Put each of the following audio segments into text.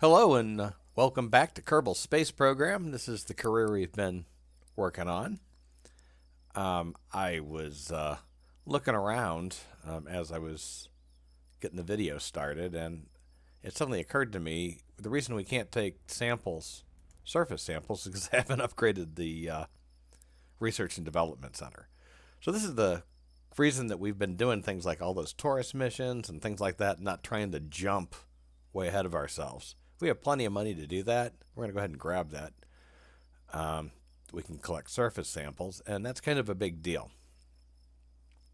Hello and welcome back to Kerbal Space Program. This is the career we've been working on. I was looking around as I was getting the video started, and it suddenly occurred to me the reason we can't take samples, surface samples, is because I haven't upgraded the Research and Development Center. So this is the reason that we've been doing things like all those tourist missions and things like that, not trying to jump way ahead of ourselves. We have plenty of money to do that. We're going to go ahead and grab that. We can collect surface samples, and that's kind of a big deal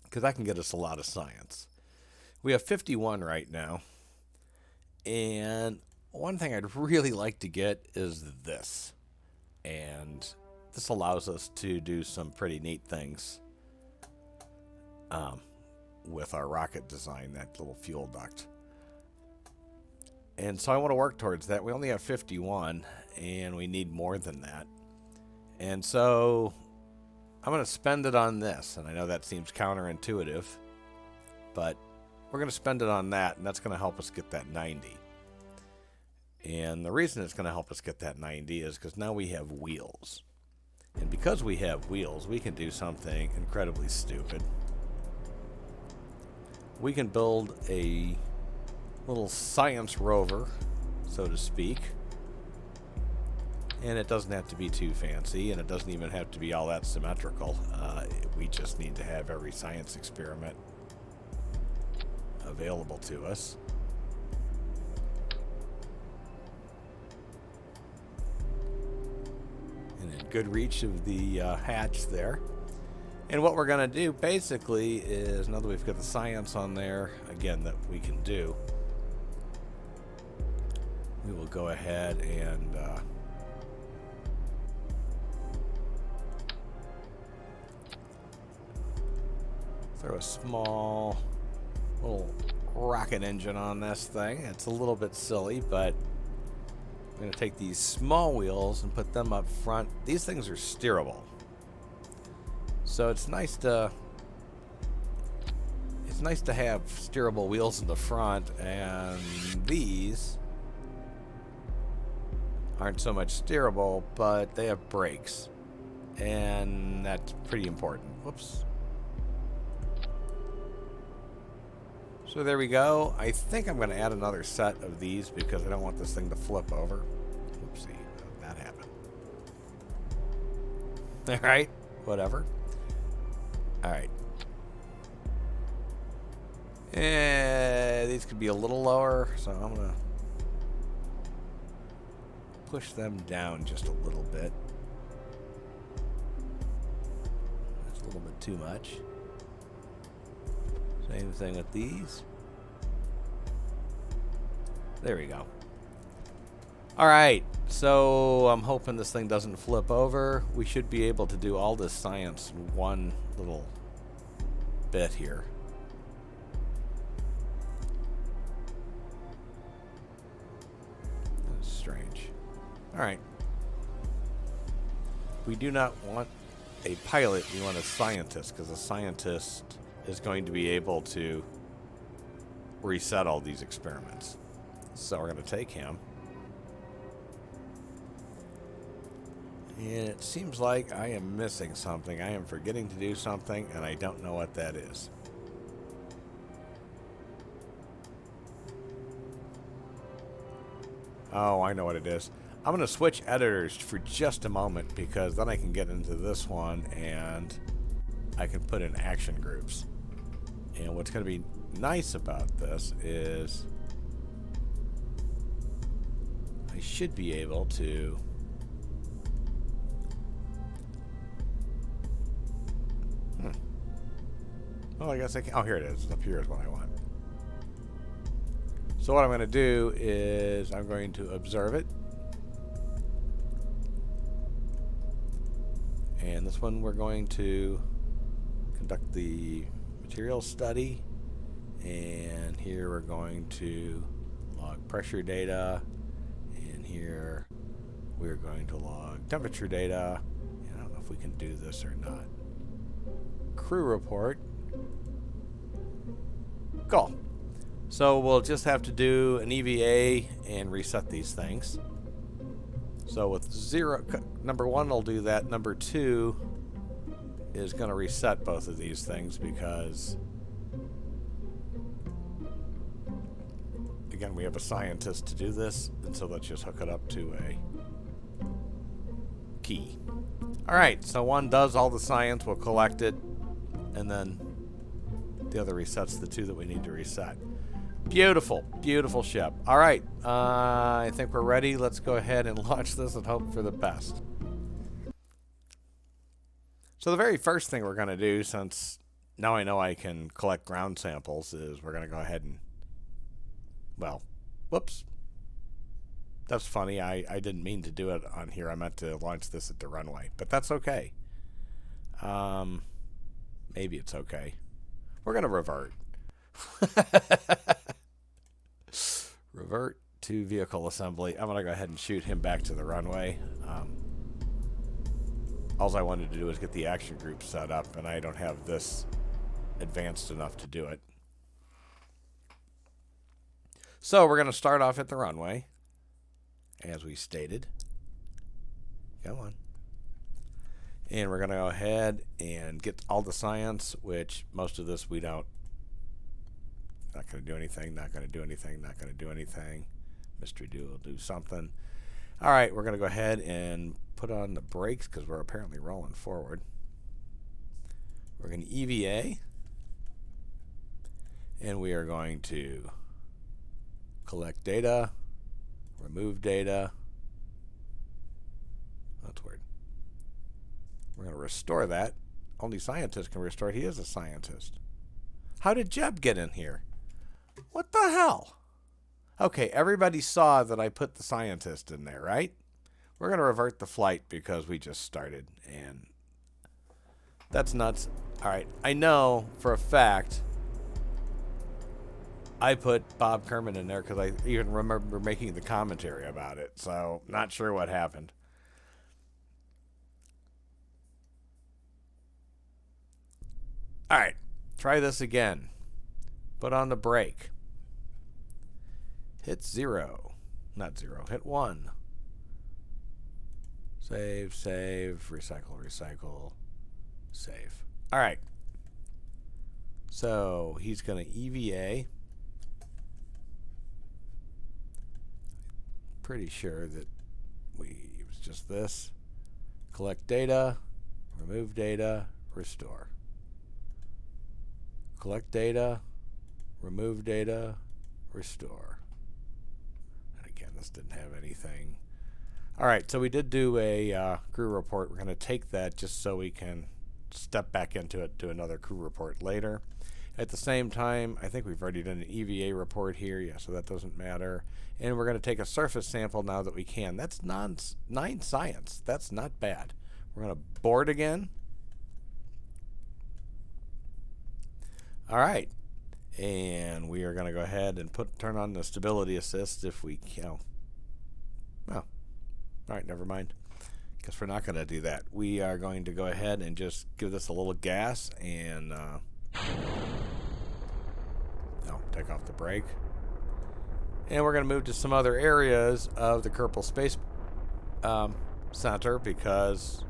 because that can get us a lot of science. We have 51 right now, and one thing I'd really like to get is this. And this allows us to do some pretty neat things with our rocket design, that little fuel duct. And so I want to work towards that. We only have 51, and we need more than that. And so I'm going to spend it on this. And I know that seems counterintuitive, but we're going to spend it on that, and that's going to help us get that 90. And the reason it's going to help us get that 90 is because now we have wheels. And because we have wheels, we can do something incredibly stupid. We can build a little science rover, so to speak. And it doesn't have to be too fancy, and it doesn't even have to be all that symmetrical. We just need to have every science experiment available to us. And in good reach of the hatch there. And what we're going to do basically is, now that we've got the science on there, again, that we can do, we will go ahead and throw a small little rocket engine on this thing. It's a little bit silly, but I'm going to take these small wheels and put them up front. These things are steerable. So it's nice to have steerable wheels in the front, and these aren't so much steerable, but they have brakes, and that's pretty important. Whoops. So there we go. I think I'm going to add another set of these because I don't want this thing to flip over. Oopsie, that happened. All right, whatever. All right. These could be a little lower, so I'm going to push them down just a little bit. That's a little bit too much. Same thing with these. There we go. All right, so I'm hoping this thing doesn't flip over. We should be able to do all this science in one little bit here. That's strange. All right. We do not want a pilot. We want a scientist, because a scientist is going to be able to reset all these experiments. So we're going to take him. And it seems like I am missing something. I am forgetting to do something, and I don't know what that is. Oh, I know what it is. I'm going to switch editors for just a moment, because then I can get into this one and I can put in action groups. And what's going to be nice about this is I should be able to well, I guess I can. Oh, here it is. Up here is what I want. So what I'm going to do is I'm going to observe it. And this one we're going to conduct the material study. And here we're going to log pressure data. And here we're going to log temperature data. I don't know if we can do this or not. Crew report. Cool. So we'll just have to do an EVA and reset these things. So with number 1 will do that. Number 2 is going to reset both of these things because, again, we have a scientist to do this, and so let's just hook it up to a key. Alright, so 1 does all the science, we'll collect it, and then the other resets the 2 that we need to reset. Beautiful, beautiful ship. Alright, I think we're ready. Let's go ahead and launch this and hope for the best. So the very first thing we're going to do, since now I know I can collect ground samples, is we're going to go ahead and, well, whoops. That's funny. I didn't mean to do it on here. I meant to launch this at the runway, but that's okay. Maybe it's okay. We're going to revert. Revert to vehicle assembly. I'm going to go ahead and shoot him back to the runway. All I wanted to do was get the action group set up, and I don't have this advanced enough to do it. So we're going to start off at the runway, as we stated. Come on. And we're going to go ahead and get all the science, which most of this we don't. Not going to do anything, not going to do anything, not going to do anything. Mystery do will do something. All right, we're going to go ahead and put on the brakes because we're apparently rolling forward. We're going to EVA. And we are going to collect data, remove data. That's weird. We're going to restore that. Only scientists can restore it. He is a scientist. How did Jeb get in here? What the hell? Okay, everybody saw that I put the scientist in there, right? We're going to revert the flight because we just started, and that's nuts. All right, I know for a fact I put Bob Kerman in there because I even remember making the commentary about it, so not sure what happened. All right, try this again. Put on the brake. Hit 0. Not 0. Hit 1. Save, save, recycle, recycle, save. All right. So he's going to EVA. Pretty sure that it was just this. Collect data, remove data, restore. Collect data, remove data, restore. And again, this didn't have anything. All right, so we did do a crew report. We're going to take that just so we can step back into it, do another crew report later. At the same time, I think we've already done an EVA report here. Yeah, so that doesn't matter. And we're going to take a surface sample now that we can. That's 9 science. That's not bad. We're going to board again. All right. And we are going to go ahead and turn on the stability assist if we can. Well, all right, never mind. Guess we're not going to do that. We are going to go ahead and just give this a little gas and take off the brake. And we're going to move to some other areas of the Kerbal Space Center because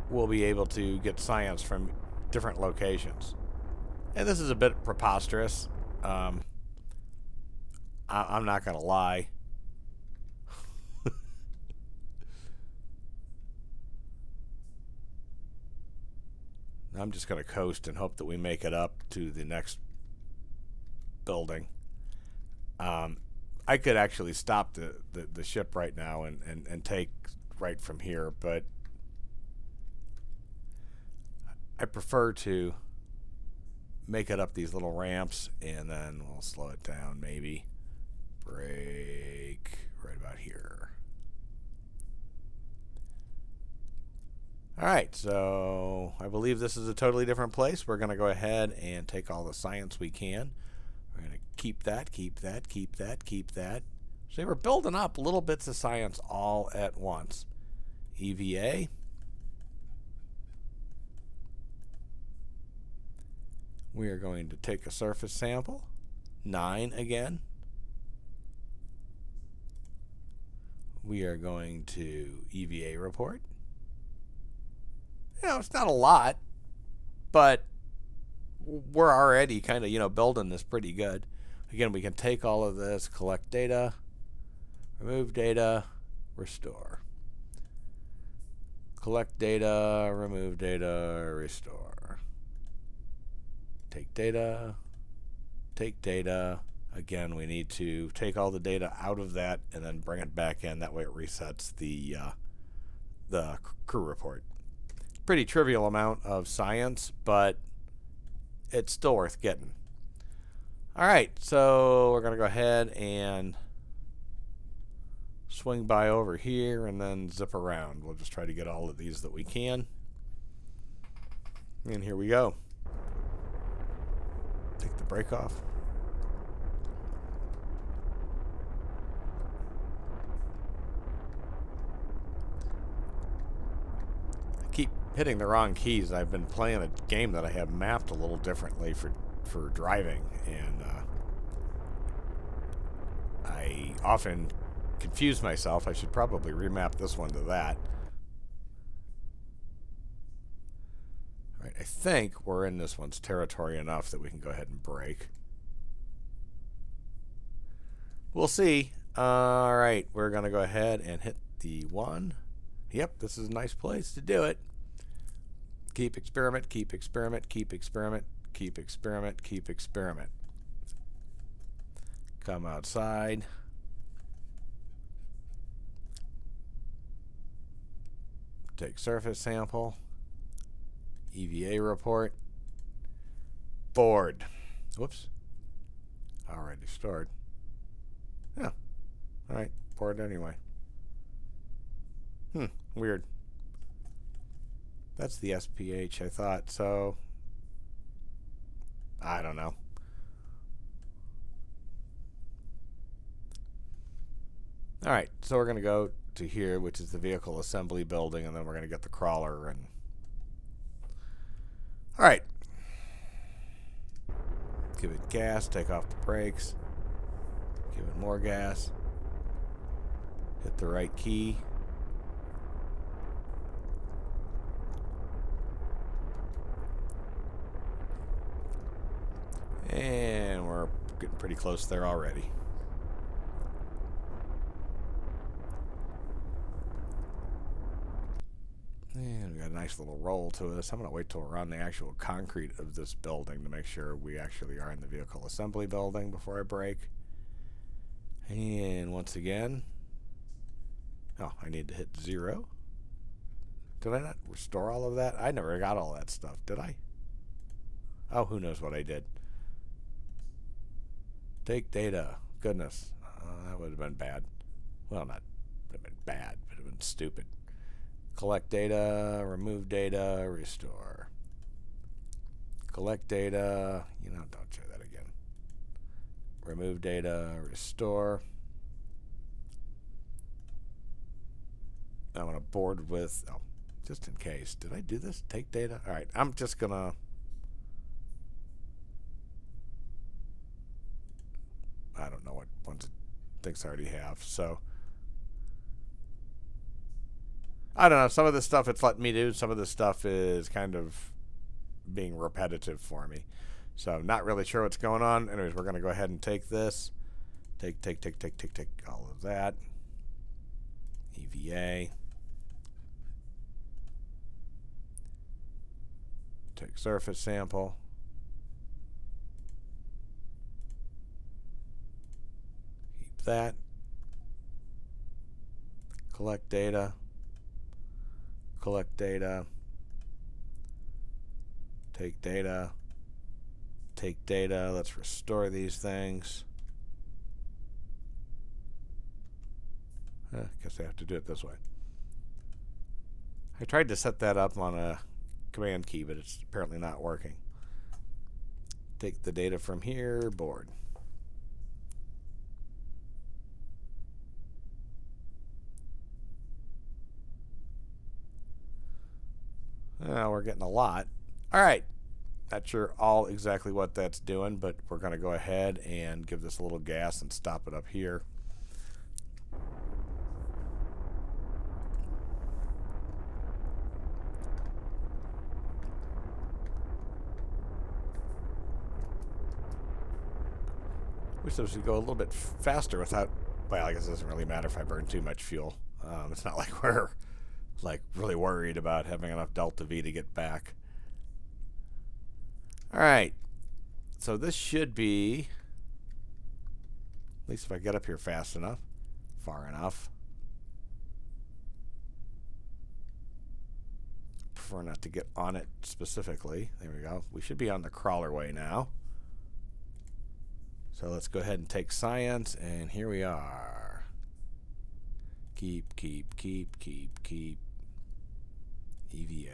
we'll be able to get science from different locations. And this is a bit preposterous. I'm not going to lie. I'm just going to coast and hope that we make it up to the next building. I could actually stop the ship right now and take right from here, but I prefer to make it up these little ramps, and then we'll slow it down maybe. Brake right about here. All right, so I believe this is a totally different place. We're going to go ahead and take all the science we can. We're going to keep that, keep that, keep that, keep that. So we're building up little bits of science all at once. EVA. We are going to take a surface sample, 9 again. We are going to EVA report. It's not a lot, but we're already kind of, building this pretty good. Again, we can take all of this, collect data, remove data, restore. Collect data, remove data, restore. Take data, take data. Again, we need to take all the data out of that and then bring it back in. That way it resets the crew report. Pretty trivial amount of science, but it's still worth getting. All right, so we're going to go ahead and swing by over here and then zip around. We'll just try to get all of these that we can. And here we go. Take the brake off. I keep hitting the wrong keys. I've been playing a game that I have mapped a little differently for driving, and I often confuse myself. I should probably remap this one to that. All right, I think we're in this one's territory enough that we can go ahead and brake. We'll see. All right, we're going to go ahead and hit the 1. Yep, this is a nice place to do it. Keep experiment, keep experiment, keep experiment, keep experiment, keep experiment. Come outside. Take surface sample. EVA report. Board. Whoops. Already stored. Yeah. Alright. Board anyway. Weird. That's the SPH, I thought. So, I don't know. Alright. So we're going to go to here, which is the vehicle assembly building, and then we're going to get the crawler. And all right, give it gas, take off the brakes, give it more gas, hit the right key, and we're getting pretty close there already. And we got a nice little roll to us. I'm going to wait till we're on the actual concrete of this building to make sure we actually are in the vehicle assembly building before I brake. And once again, I need to hit 0. Did I not restore all of that? I never got all that stuff, did I? Oh, who knows what I did. Take data. Goodness. That would have been bad. Well, not would have been bad, but it would have been stupid. Collect data, remove data, restore. Collect data. Don't try that again. Remove data, restore. I'm going to board with, just in case. Did I do this? Take data? All right, I'm just going to, I don't know what ones it thinks I already have, so. I don't know. Some of this stuff it's letting me do. Some of this stuff is kind of being repetitive for me. So I'm not really sure what's going on. Anyways, we're going to go ahead and take this. Take all of that. EVA. Take surface sample. Keep that. Collect data. Collect data, take data, take data. Let's restore these things. I guess I have to do it this way. I tried to set that up on a command key, but it's apparently not working. Take the data from here, board. We're getting a lot. All right. Not sure all exactly what that's doing, but we're going to go ahead and give this a little gas and stop it up here. Wish this would go a little bit faster without, well, I guess it doesn't really matter if I burn too much fuel. It's not like we're really worried about having enough delta V to get back. All right, so this should be, at least if I get up here fast enough, far enough. Prefer not to get on it specifically. There we go. We should be on the crawler way now. So let's go ahead and take science, and here we are. Keep. EVA.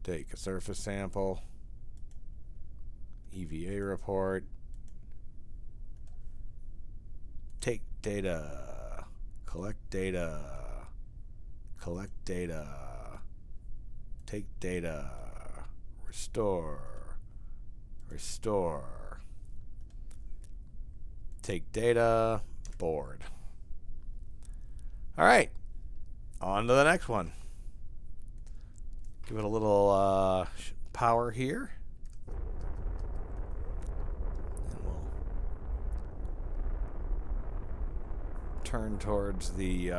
Take a surface sample. EVA report. Take data. Collect data. Collect data. Take data. Restore. Restore. Take data. Board. All right. On to the next one. Give it a little power here. And we'll turn towards the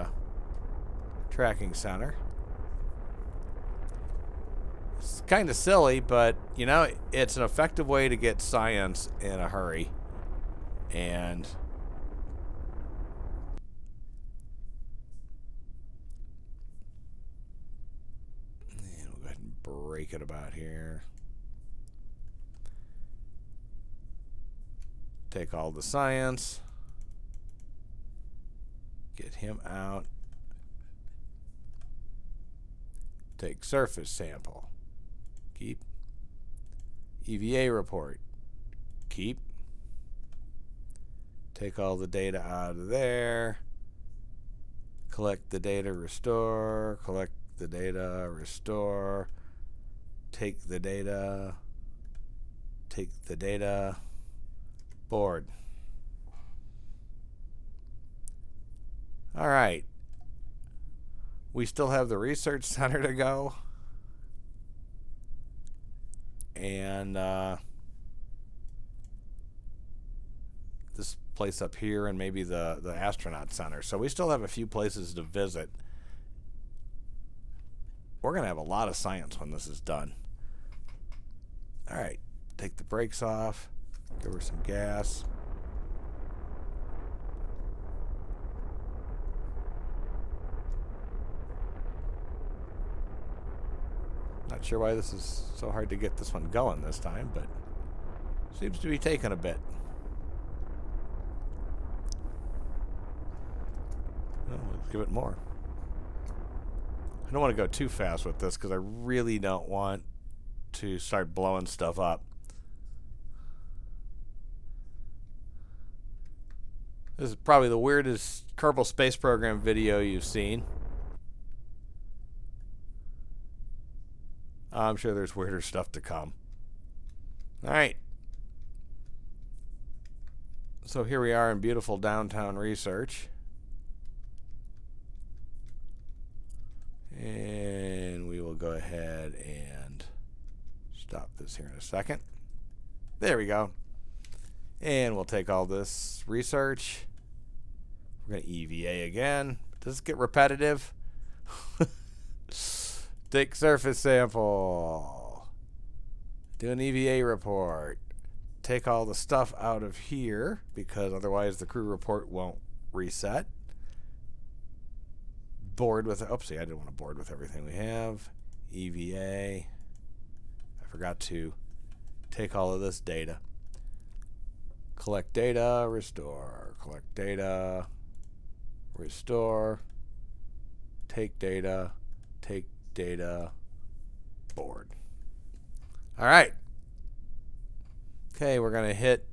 tracking center. It's kind of silly, but, you know, it's an effective way to get science in a hurry. And we'll go ahead and break it about here. Take all the science. Get him out. Take surface sample. Keep. EVA report. Keep. Take all the data out of there. Collect the data, restore. Collect the data, restore. Take the data. Take the data. Board. All right. We still have the research center to go. And this place up here, and maybe the astronaut center. So we still have a few places to visit. We're going to have a lot of science when this is done. All right. Take the brakes off. Give her some gas. Not sure why this is so hard to get this one going this time, but seems to be taking a bit. Well, let's give it more. I don't want to go too fast with this because I really don't want to start blowing stuff up. This is probably the weirdest Kerbal Space Program video you've seen. I'm sure there's weirder stuff to come. All right. So here we are in beautiful downtown research. And we will go ahead and stop this here in a second. There we go. And we'll take all this research. We're going to EVA again. Does it get repetitive? Take surface sample. Do an EVA report. Take all the stuff out of here because otherwise the crew report won't reset. Board with, oopsie, I didn't want to board with everything we have. EVA. I forgot to take all of this data. Collect data, restore. Collect data, restore. Take data, take data, board. All right. Okay, we're going to hit,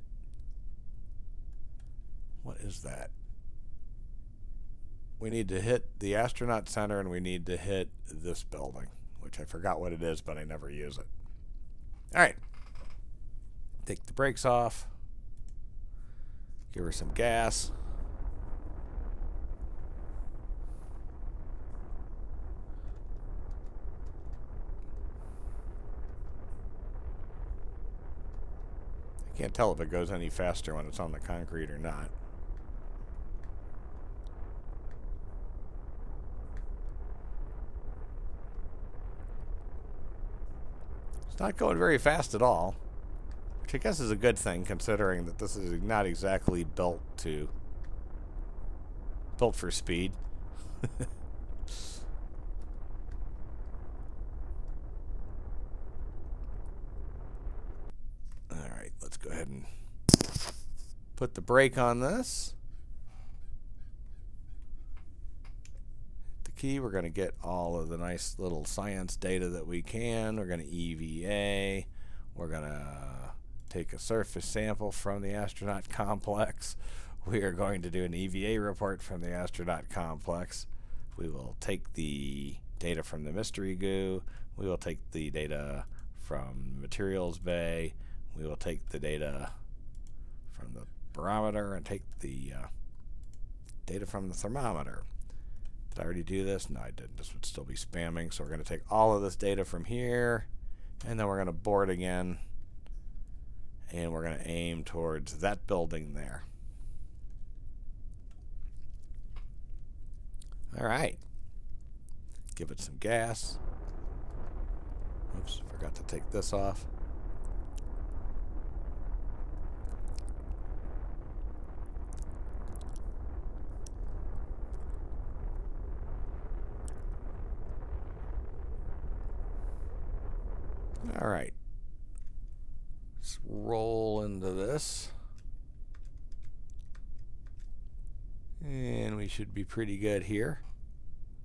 what is that? We need to hit the astronaut center and we need to hit this building. which I forgot what it is, but I never use it. All right. Take the brakes off. Give her some gas. I can't tell if it goes any faster when it's on the concrete or not. It's not going very fast at all, which I guess is a good thing considering that this is not exactly built for speed. All right, let's go ahead and put the brake on this. The key, we're going to get all of the nice little science data that we can. We're going to EVA. We're going to take a surface sample from the astronaut complex. We are going to do an EVA report from the astronaut complex. We will take the data from the mystery goo. We will take the data from materials bay. We will take the data from the barometer and take the data from the thermometer. Did I already do this? No, I didn't. This would still be spamming. So we're going to take all of this data from here, and then we're going to board again, and we're going to aim towards that building there. All right. Give it some gas. Oops, forgot to take this off. All right. Let's roll into this. And we should be pretty good here.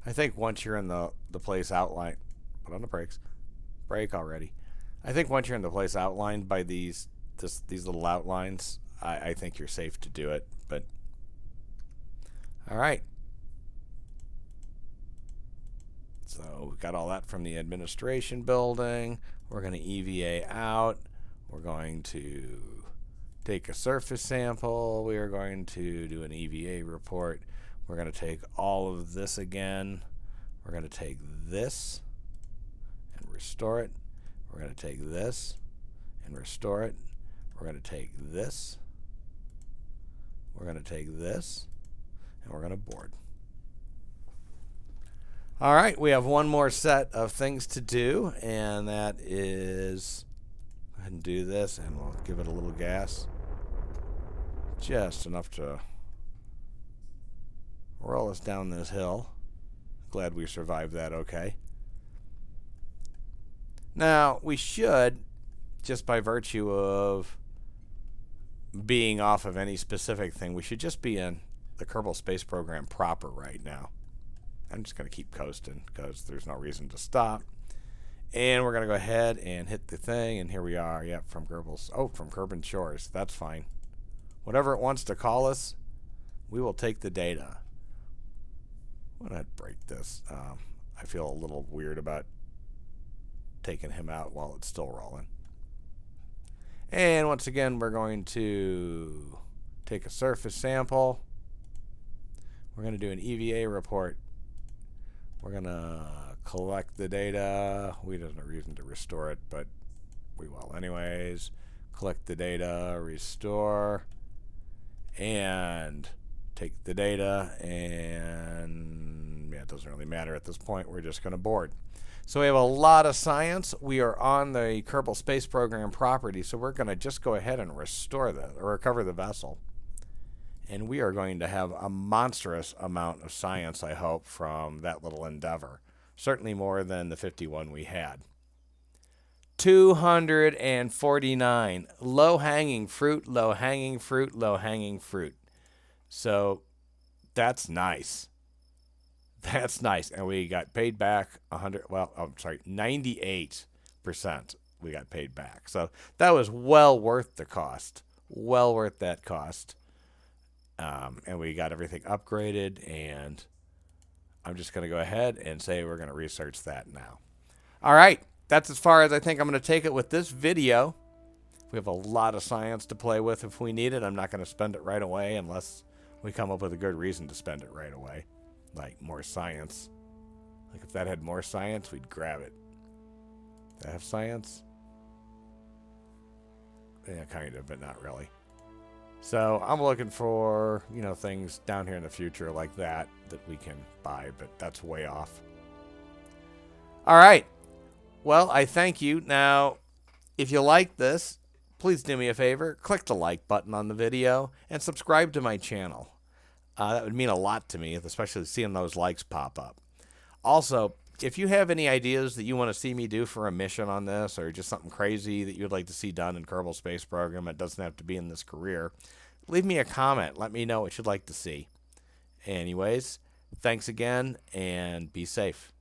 I think once you're in the place outlined, put on the brakes, brake already. I think once you're in the place outlined by these little outlines, I think you're safe to do it. But all right. So we got all that from the administration building. We're going to EVA out. We're going to take a surface sample. We are going to do an EVA report. We're going to take all of this again. We're going to take this and restore it. We're going to take this and restore it. We're going to take this. We're going to take this. And we're going to board. All right, we have one more set of things to do, and that is, go ahead and do this, and we'll give it a little gas. Just enough to roll us down this hill. Glad we survived that okay. Now, we should, just by virtue of being off of any specific thing, we should just be in the Kerbal Space Program proper right now. I'm just going to keep coasting because there's no reason to stop. And we're going to go ahead and hit the thing, and here we are. Yep, from Kerbal's. Oh, from Kerbal Shores. That's fine. Whatever it wants to call us, we will take the data. I'm going to break this. I feel a little weird about taking him out while it's still rolling. And once again, we're going to take a surface sample. We're going to do an EVA report. We're going to collect the data. There's no reason to restore it, but we will anyways. Collect the data, restore, and take the data, and yeah, it doesn't really matter at this point. We're just going to board. So we have a lot of science. We are on the Kerbal Space Program property, so we're going to just go ahead and restore that, or recover the vessel. And we are going to have a monstrous amount of science, I hope, from that little endeavor. Certainly more than the 51 we had. 249. Low-hanging fruit, low-hanging fruit, low-hanging fruit. So that's nice. That's nice. And we got paid back 98% we got paid back. So that was well worth the cost. Well worth that cost. And we got everything upgraded, and I'm just going to go ahead and say we're going to research that now. All right, that's as far as I think I'm going to take it with this video. We have a lot of science to play with if we need it. I'm not going to spend it right away unless we come up with a good reason to spend it right away. Like more science. Like if that had more science, we'd grab it. Does that have science? Yeah, kind of, but not really. So I'm looking for, things down here in the future like that we can buy, but that's way off. All right. Well, I thank you. Now, if you like this, please do me a favor. Click the like button on the video and subscribe to my channel. That would mean a lot to me, especially seeing those likes pop up. Also, if you have any ideas that you want to see me do for a mission on this or just something crazy that you'd like to see done in Kerbal Space Program, it doesn't have to be in this career, leave me a comment. Let me know what you'd like to see. Anyways, thanks again and be safe.